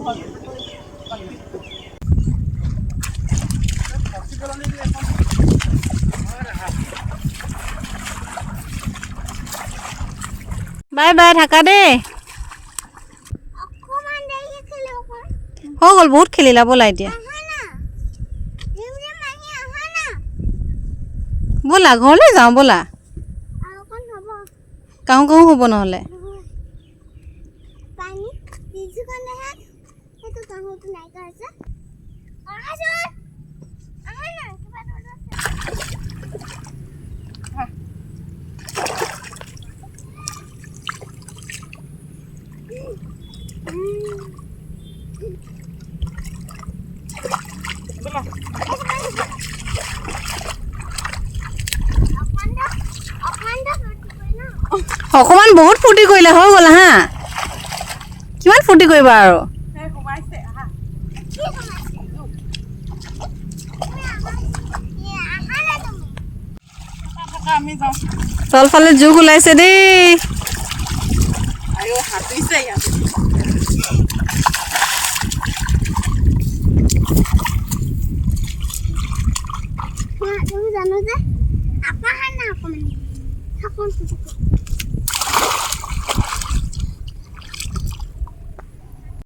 bye bye থাকা দেই হৈ গ'ল বহুত খেলিলা ব'লা এতিয়া ব'লা ঘৰলৈ যাওঁ ব'লা কাহো কাহো হ'ব নহ'লে অকমান বহুত ফূৰ্তি কৰিলে হৈ গ'ল হা কিমান ফূৰ্তি কৰিবা আৰু তলফালে জোক ওলাইছে দেই জানো যে